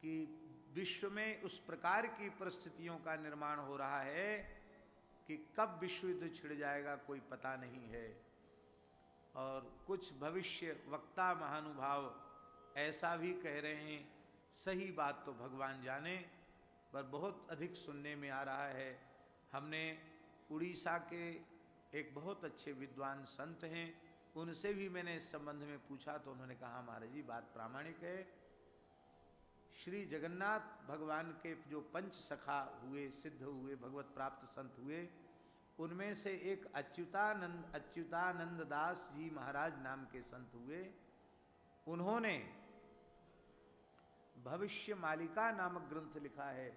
कि विश्व में उस प्रकार की परिस्थितियों का निर्माण हो रहा है कि कब विश्व युद्ध छिड़ जाएगा कोई पता नहीं है। और कुछ भविष्य वक्ता महानुभाव ऐसा भी कह रहे हैं, सही बात तो भगवान जाने, पर बहुत अधिक सुनने में आ रहा है। हमने उड़ीसा के एक बहुत अच्छे विद्वान संत हैं, उनसे भी मैंने इस संबंध में पूछा तो उन्होंने कहा महाराज जी बात प्रामाणिक है। श्री जगन्नाथ भगवान के जो पंच सखा हुए, सिद्ध हुए, भगवत प्राप्त संत हुए, उनमें से एक अच्युतानंद दास जी महाराज नाम के संत हुए। उन्होंने भविष्य मालिका नामक ग्रंथ लिखा है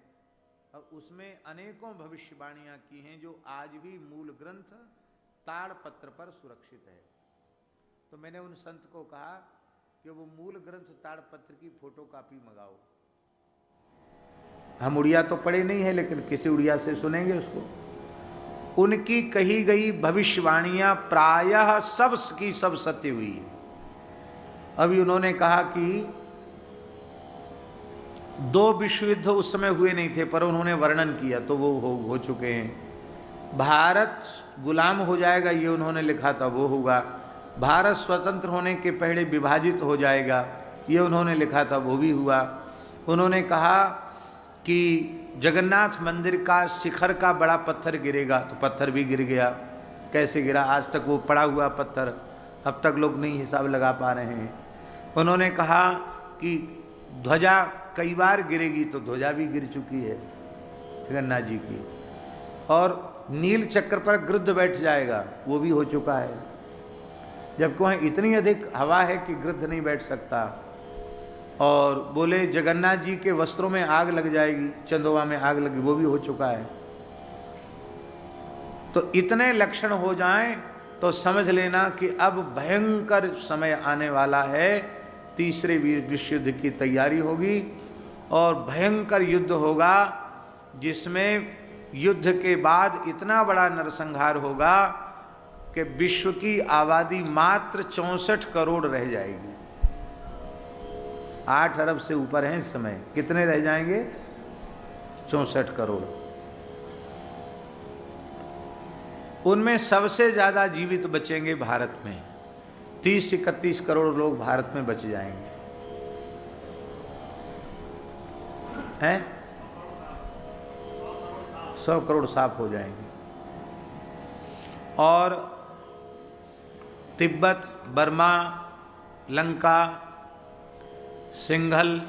और उसमें अनेकों भविष्यवाणियां की हैं जो आज भी मूल ग्रंथ ताड़पत्र पर सुरक्षित है। तो मैंने उन संत को कहा कि वो मूल ग्रंथ ताड़पत्र की फोटोकॉपी मंगाओ। हम उड़िया तो पढ़े नहीं है, लेकिन किसी उड़िया से सुनेंगे उसको। उनकी कही गई भविष्यवाणियां प्रायः सब की सब सत्य हुई है। अभी उन्होंने कहा कि 2 विश्व युद्ध उस समय हुए नहीं थे, पर उन्होंने वर्णन किया तो वो हो चुके हैं। भारत गुलाम हो जाएगा ये उन्होंने लिखा था, वो होगा। भारत स्वतंत्र होने के पहले विभाजित हो जाएगा ये उन्होंने लिखा था, वो भी हुआ। उन्होंने कहा कि जगन्नाथ मंदिर का शिखर का बड़ा पत्थर गिरेगा, तो पत्थर भी गिर गया। कैसे गिरा, आज तक वो पड़ा हुआ पत्थर अब तक लोग नहीं हिसाब लगा पा रहे हैं। उन्होंने कहा कि ध्वजा कई बार गिरेगी, तो ध्वजा भी गिर चुकी है जगन्नाथ जी की। और नील चक्र पर गरुड़ बैठ जाएगा, वो भी हो चुका है। जबकि वहाँ इतनी अधिक हवा है कि गरुड़ नहीं बैठ सकता। और बोले जगन्नाथ जी के वस्त्रों में आग लग जाएगी, चंदोवा में आग लगी, वो भी हो चुका है। तो इतने लक्षण हो जाएं तो समझ लेना कि अब भयंकर समय आने वाला है। तीसरे विश्व युद्ध की तैयारी होगी और भयंकर युद्ध होगा, जिसमें युद्ध के बाद इतना बड़ा नरसंहार होगा कि विश्व की आबादी मात्र 64 करोड़ रह जाएगी। 8 अरब से ऊपर हैं इस समय, कितने रह जाएंगे? 64 करोड़। उनमें सबसे ज्यादा जीवित बचेंगे भारत में। 30-31 करोड़ लोग भारत में बच जाएंगे, हैं? 100 करोड़ साफ हो जाएंगे। और तिब्बत, बर्मा, लंका, सिंघल,